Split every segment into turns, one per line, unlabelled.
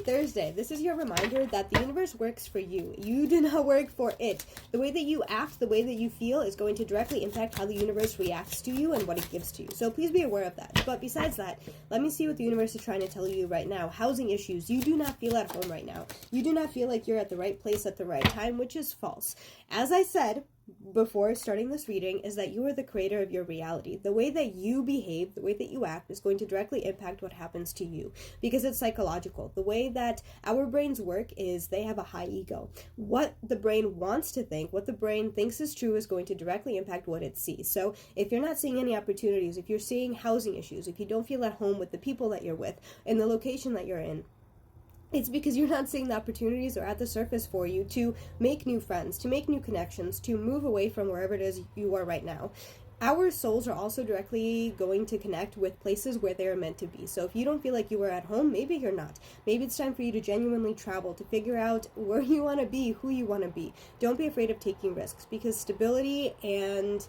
Thursday. This is your reminder that the universe works for you. You do not work for it. The way that you act, the way that you feel is going to directly impact how the universe reacts to you and what it gives to you. So please be aware of that. But besides that, let me see what the universe is trying to tell you right now. Housing issues. You do not feel at home right now. You do not feel like you're at the right place at the right time, which is false. As I said before starting this reading, is that you are the creator of your reality. The way that you behave, the way that you act is going to directly impact what happens to you because it's psychological. The way that our brains work is they have a high ego. What the brain wants to think, what the brain thinks is true is going to directly impact what it sees. So if you're not seeing any opportunities, if you're seeing housing issues, if you don't feel at home with the people that you're with, in the location that you're in, it's because you're not seeing the opportunities or at the surface for you to make new friends, to make new connections, to move away from wherever it is you are right now. Our souls are also directly going to connect with places where they are meant to be. So if you don't feel like you are at home, maybe you're not. Maybe it's time for you to genuinely travel, to figure out where you want to be, who you want to be. Don't be afraid of taking risks because stability and,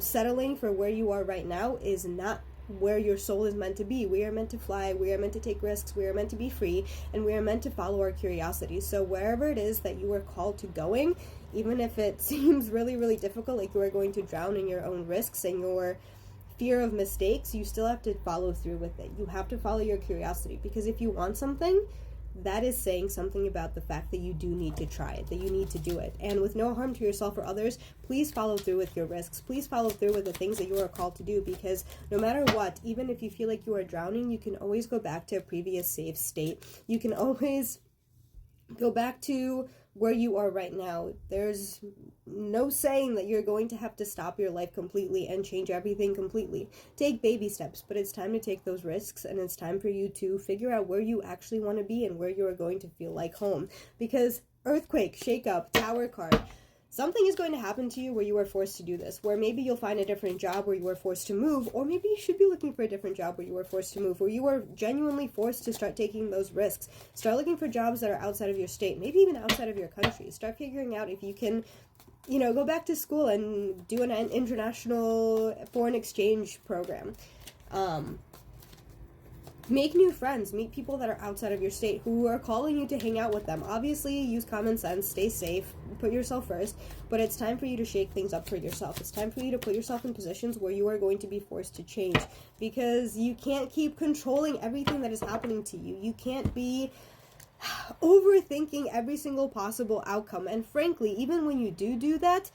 settling for where you are right now is not where your soul is meant to be. We are meant to fly, we are meant to take risks, we are meant to be free, and we are meant to follow our curiosity. So wherever it is that you are called to going, even if it seems really, really difficult, like you are going to drown in your own risks and your fear of mistakes, you still have to follow through with it. You have to follow your curiosity, because if you want something, that is saying something about the fact that you do need to try it, that you need to do it. And with no harm to yourself or others, please follow through with your risks. Please follow through with the things that you are called to do, because no matter what, even if you feel like you are drowning, you can always go back to a previous safe state. You can always go back to where you are right now. There's no saying that you're going to have to stop your life completely and change everything completely. Take baby steps, but it's time to take those risks, and it's time for you to figure out where you actually want to be and where you are going to feel like home. Because earthquake, shake up, tower card, something is going to happen to you where you are forced to do this, where maybe you'll find a different job where you are forced to move, or maybe you should be looking for a different job where you are forced to move, where you are genuinely forced to start taking those risks. Start looking for jobs that are outside of your state, maybe even outside of your country. Start figuring out if you can, go back to school and do an international foreign exchange program. Make new friends. Meet people that are outside of your state who are calling you to hang out with them. Obviously, use common sense, stay safe, put yourself first, but it's time for you to shake things up for yourself. It's time for you to put yourself in positions where you are going to be forced to change, because you can't keep controlling everything that is happening to you. You can't be overthinking every single possible outcome. And frankly, even when you do that,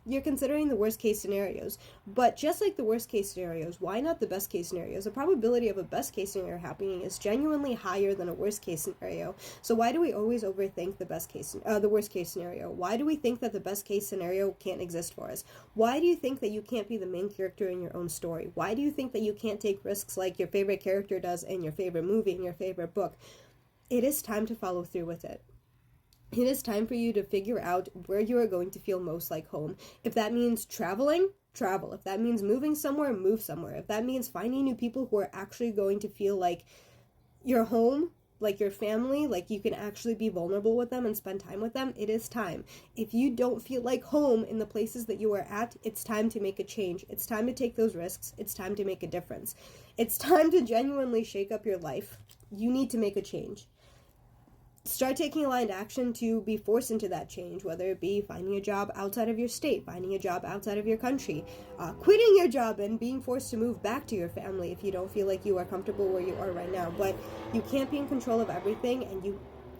you're considering the worst case scenarios. But just like the worst case scenarios, why not the best case scenarios? The probability of a best case scenario happening is genuinely higher than a worst case scenario. So why do we always overthink the worst case scenario? Why do we think that the best case scenario can't exist for us? Why do you think that you can't be the main character in your own story? Why do you think that you can't take risks like your favorite character does in your favorite movie, in your favorite book? It is time to follow through with it. It is time for you to figure out where you are going to feel most like home. If that means traveling, travel. If that means moving somewhere, move somewhere. If that means finding new people who are actually going to feel like your home, like your family, like you can actually be vulnerable with them and spend time with them, it is time. If you don't feel like home in the places that you are at, it's time to make a change. It's time to take those risks. It's time to make a difference. It's time to genuinely shake up your life. You need to make a change. Start taking aligned action to be forced into that change, whether it be finding a job outside of your state, finding a job outside of your country, quitting your job and being forced to move back to your family if you don't feel like you are comfortable where you are right now. But you can't be in control of everything, and you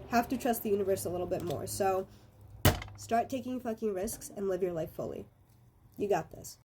have to trust the universe a little bit more. So start taking fucking risks and live your life fully. You got this.